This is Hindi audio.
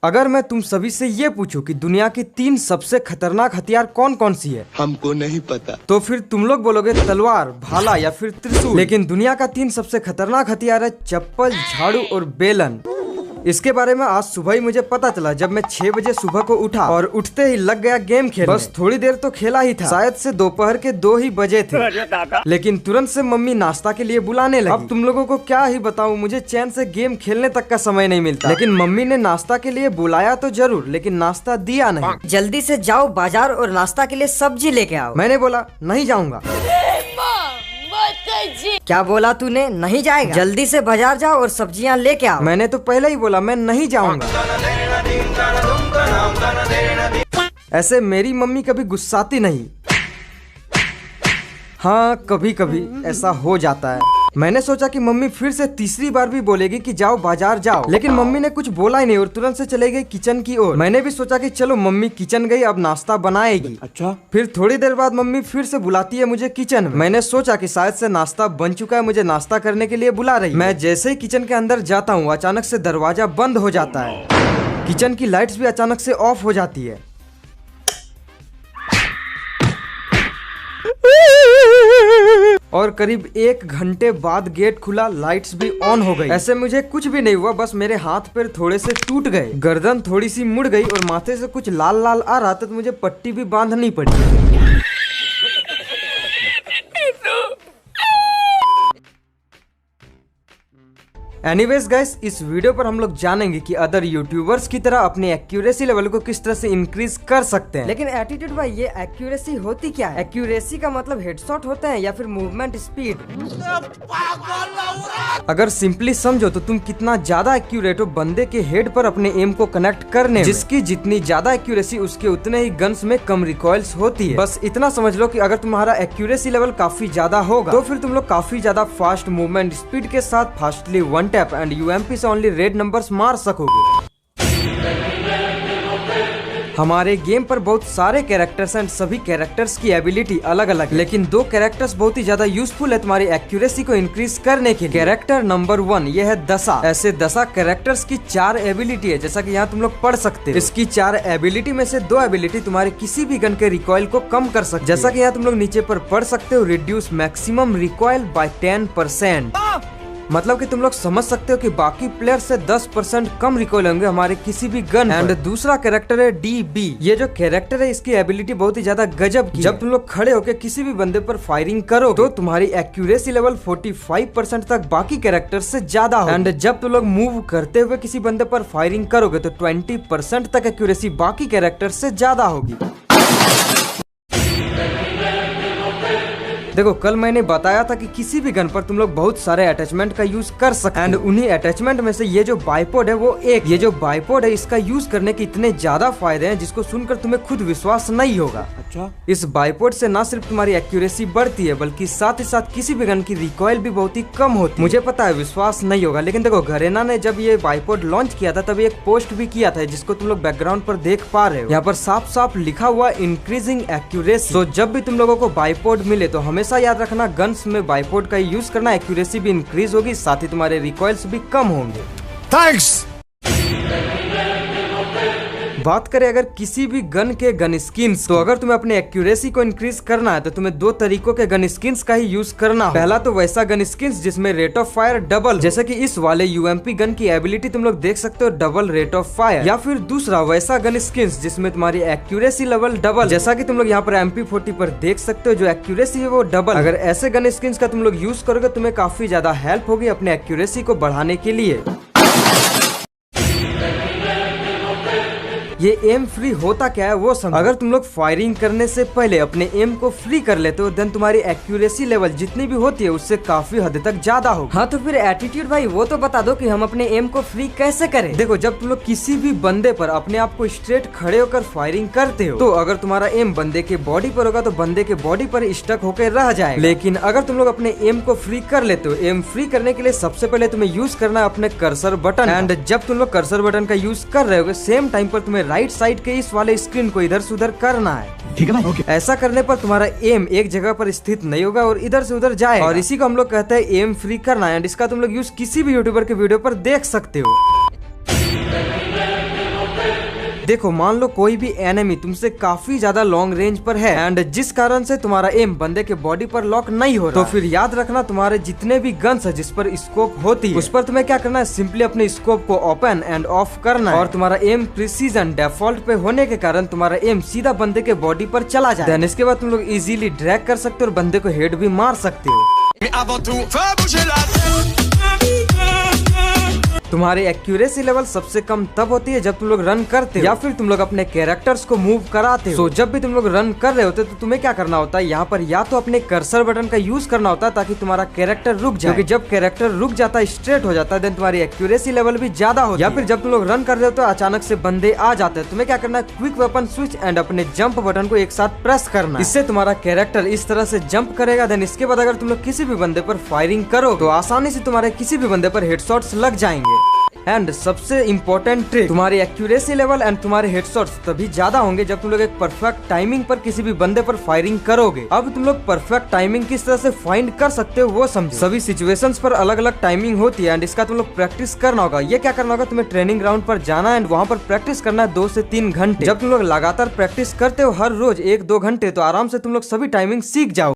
अगर मैं तुम सभी से ये पूछूं कि दुनिया की 3 सबसे खतरनाक हथियार कौन कौन सी है, हमको नहीं पता। तो फिर तुम लोग बोलोगे तलवार, भाला या फिर त्रिशूल। लेकिन दुनिया का 3 सबसे खतरनाक हथियार है चप्पल, झाड़ू और बेलन। इसके बारे में आज सुबह ही मुझे पता चला जब मैं 6 बजे सुबह को उठा और उठते ही लग गया गेम खेलने। बस थोड़ी देर तो खेला ही था, शायद से दोपहर के 2 ही बजे थे। लेकिन तुरंत से मम्मी नाश्ता के लिए बुलाने लगी। अब तुम लोगों को क्या ही बताऊं, मुझे चैन से गेम खेलने तक का समय नहीं मिलता। लेकिन मम्मी ने नाश्ता के लिए बुलाया तो जरूर, लेकिन नाश्ता दिया नहीं। जल्दी से जाओ बाजार और नाश्ता के लिए सब्जी लेके आओ। मैंने बोला नहीं जाऊंगा। क्या बोला तूने? नहीं जाएगा? जल्दी से बाजार जाओ और सब्जियां लेके आओ। मैंने तो पहले ही बोला मैं नहीं जाऊंगा। ऐसे मेरी मम्मी कभी गुस्साती नहीं। हाँ, कभी कभी ऐसा हो जाता है। मैंने सोचा कि मम्मी फिर से तीसरी बार भी बोलेगी कि जाओ बाजार जाओ, लेकिन मम्मी ने कुछ बोला ही नहीं और तुरंत से चले गई किचन की ओर। मैंने भी सोचा कि चलो मम्मी किचन गई, अब नाश्ता बनाएगी। अच्छा। फिर थोड़ी देर बाद मम्मी फिर से बुलाती है मुझे किचन में। मैंने सोचा कि शायद से नाश्ता बन चुका है, मुझे नाश्ता करने के लिए बुला रही है। मैं जैसे ही किचन के अंदर जाता हूँ अचानक से दरवाजा बंद हो जाता है। किचन की लाइट्स भी अचानक से ऑफ हो जाती है। और करीब 1 घंटे बाद गेट खुला, लाइट्स भी ऑन हो गई। ऐसे मुझे कुछ भी नहीं हुआ, बस मेरे हाथ पैर थोड़े से टूट गए, गर्दन थोड़ी सी मुड़ गई और माथे से कुछ लाल लाल आ रहा था, तो मुझे पट्टी भी बांधनी पड़ी। एनीवेज गाइस, इस वीडियो पर हम लोग जानेंगे कि अदर यूट्यूबर्स की तरह अपनी एक्यूरेसी लेवल को किस तरह से इंक्रीज कर सकते हैं। लेकिन एटीट्यूड भाई, ये एक्यूरेसी होती क्या है? एक्यूरेसी का मतलब हेडशॉट होते हैं या फिर मूवमेंट स्पीड? अगर सिंपली समझो तो तुम कितना ज्यादा एक्यूरेट हो बंदे के हेड पर अपने एम को कनेक्ट करने में। जिसकी जितनी ज्यादा एक्यूरेसी उसके उतने ही गन्स में कम रिकॉइल्स होती है। बस इतना समझ लो कि अगर तुम्हारा एक्यूरेसी लेवल काफी ज्यादा होगा तो फिर तुम लोग काफी ज्यादा फास्ट मूवमेंट स्पीड के साथ fastly one tap and UMP से ओनली रेड नंबर्स मार सकोगे। हमारे गेम पर बहुत सारे कैरेक्टर्स एंड सभी कैरेक्टर्स की एबिलिटी अलग अलग, लेकिन 2 कैरेक्टर्स बहुत ही ज्यादा यूजफुल है तुम्हारी एक्यूरेसी को इंक्रीज करने के लिए। कैरेक्टर नंबर 1 ये है दशा। ऐसे दशा कैरेक्टर्स की 4 एबिलिटी है, जैसा कि यहाँ तुम लोग पढ़ सकते हो। इसकी 4 एबिलिटी में से 2 एबिलिटी तुम्हारे किसी भी गन के रिकॉइल को कम कर सकते, जैसा कि यहाँ तुम लोग नीचे पर पढ़ सकते हो, रिड्यूस मैक्सिमम रिकॉइल बाय 10%। मतलब कि तुम लोग समझ सकते हो कि बाकी प्लेयर से 10% कम रिकॉइल होंगे हमारे किसी भी गन। एंड दूसरा कैरेक्टर है DB। ये जो कैरेक्टर है इसकी एबिलिटी बहुत ही ज्यादा गजब की। जब तुम लोग खड़े होकर किसी भी बंदे पर फायरिंग करो तो तुम्हारी एक्यूरेसी लेवल 45% तक बाकी कैरेक्टर से ज्यादा हो। एंड जब तुम लोग मूव करते हुए किसी बंदे पर फायरिंग करोगे तो 20% तक एक्यूरेसी बाकी कैरेक्टर से ज्यादा होगी। देखो, कल मैंने बताया था कि किसी भी गन पर तुम लोग बहुत सारे अटैचमेंट का यूज कर सकते हैं। एंड उन्हीं अटैचमेंट में से ये जो बाइपोड है वो एक। ये जो बाइपोड है इसका यूज करने के इतने ज्यादा फायदे हैं जिसको सुनकर तुम्हें खुद विश्वास नहीं होगा। अच्छा। इस बाइपोड से ना सिर्फ तुम्हारी एक्यूरेसी बढ़ती है बल्कि साथ ही साथ किसी भी गन की रिकॉइल भी बहुत ही कम होती है। मुझे पता है विश्वास नहीं होगा, लेकिन देखो घरेना ने जब ये बाइपोड लॉन्च किया था तभी एक पोस्ट भी किया था जिसको तुम लोग बैकग्राउंड पर देख पा रहे हो। यहाँ पर साफ साफ लिखा हुआ इंक्रीजिंग एक्यूरेसी। तो जब भी तुम लोगों को बाइपोड मिले तो हमेशा याद रखना गन्स में बाइपोड का यूज करना, एक्यूरेसी भी इंक्रीज होगी, साथ ही तुम्हारे रिकॉइल्स भी कम होंगे। थैंक्स। बात करें अगर किसी भी गन के गन स्किन्स, तो अगर तुम्हें अपने एक्यूरेसी को इंक्रीज करना है तो तुम्हें 2 तरीकों के गन स्किन्स का ही यूज करना हो। पहला तो वैसा गन स्किन्स जिसमें रेट ऑफ फायर डबल, जैसे कि इस वाले यूएमपी गन की एबिलिटी तुम लोग देख सकते हो, डबल रेट ऑफ फायर। या फिर दूसरा वैसा गन स्किन्स जिसमें तुम्हारी एक्यूरेसी लेवल डबल, जैसा कि तुम लोग यहाँ पर MP40 पर देख सकते हो, जो एक्यूरेसी है वो डबल। अगर ऐसे गन स्किन्स का तुम लोग यूज करोगे तुम्हें काफी ज्यादा हेल्प होगी अपने एक्यूरेसी को बढ़ाने के लिए। ये एम फ्री होता क्या है वो समझो। अगर तुम लोग फायरिंग करने से पहले अपने एम को फ्री कर लेते हो देन तुम्हारी एक्यूरेसी लेवल जितनी भी होती है उससे काफी हद तक ज्यादा होगी। हाँ, तो फिर एटीट्यूड भाई वो तो बता दो कि हम अपने एम को फ्री कैसे करें। देखो, जब तुम लोग किसी भी बंदे पर अपने आप को स्ट्रेट खड़े होकर फायरिंग करते हो तो अगर तुम्हारा एम बंदे के बॉडी पर होगा तो बंदे के बॉडी पर स्टक होकर रह जाएगा। लेकिन अगर तुम लोग अपने एम को फ्री कर लेते हो, एम फ्री करने के लिए सबसे पहले तुम्हें यूज करना है अपने कर्सर बटन। एंड जब तुम लोग कर्सर बटन का यूज कर रहे हो सेम टाइम पर तुम्हें राइट साइड के इस वाले स्क्रीन को इधर से उधर करना है। ठीक है भाई, ओके। ऐसा करने पर तुम्हारा एम एक जगह पर स्थित नहीं होगा और इधर से उधर जाएगा। और इसी को हम लोग कहते हैं एम फ्री करना। एंड इसका तुम लोग यूज किसी भी यूट्यूबर के वीडियो पर देख सकते हो। देखो मान लो कोई भी एनिमी तुमसे काफी ज्यादा लॉन्ग रेंज पर है एंड जिस कारण से तुम्हारा एम बंदे के बॉडी पर लॉक नहीं हो रहा, तो फिर याद रखना तुम्हारे जितने भी गन्स है जिस पर स्कोप होती है उस पर तुम्हें क्या करना है, सिंपली अपने स्कोप को ओपन एंड ऑफ करना है और तुम्हारा एम प्रिसीजन डिफॉल्ट पे होने के कारण तुम्हारा एम सीधा बंदे के बॉडी पर चला जाए। देन इसके बाद तुम लोग इजीली ड्रैग कर सकते हो और बंदे को हेड भी मार सकते हो। तुम्हारी एक्यूरेसी लेवल सबसे कम तब होती है जब तुम लोग रन करते हो या फिर तुम लोग अपने कैरेक्टर्स को मूव कराते हो। जब भी तुम लोग रन कर रहे होते तो तुम्हें क्या करना होता है, यहाँ पर या तो अपने कर्सर बटन का यूज करना होता है ताकि तुम्हारा कैरेक्टर रुक जाए, क्योंकि जब कैरेक्टर रुक जाता है स्ट्रेट हो जाता है देन तुम्हारी एक्यूरेसी लेवल भी ज्यादा होती है। या फिर जब तुम लोग रन कर रहे हो तो अचानक से बंदे आ जाते हैं, तुम्हें क्या करना है, क्विक वेपन स्विच एंड अपने जंप बटन को एक साथ प्रेस करना, इससे तुम्हारा कैरेक्टर इस तरह से जंप करेगा। देन इसके बाद अगर तुम लोग किसी भी बंदे पर फायरिंग करो तो आसानी से तुम्हारे किसी भी बंदे पर हेडशॉट्स लग जाएंगे। एंड सबसे इम्पोर्टेंट ट्रिक, तुम्हारी एक्यूरेसी लेवल एंड तुम्हारे हेडशॉट्स तभी ज्यादा होंगे जब तुम लोग एक परफेक्ट टाइमिंग पर किसी भी बंदे पर फायरिंग करोगे। अब तुम लोग परफेक्ट टाइमिंग किस तरह से फाइंड कर सकते हो वो समझो। सभी सिचुएशंस पर अलग अलग टाइमिंग होती है एंड इसका तुम लोग प्रैक्टिस करना होगा। ये क्या करना होगा, तुम्हें ट्रेनिंग ग्राउंड पर जाना एंड वहाँ पर प्रैक्टिस करना है 2 से 3 घंटे। जब तुम लोग लगातार प्रैक्टिस करते हो हर रोज 1-2 घंटे तो आराम से तुम लोग सभी टाइमिंग सीख जाओ।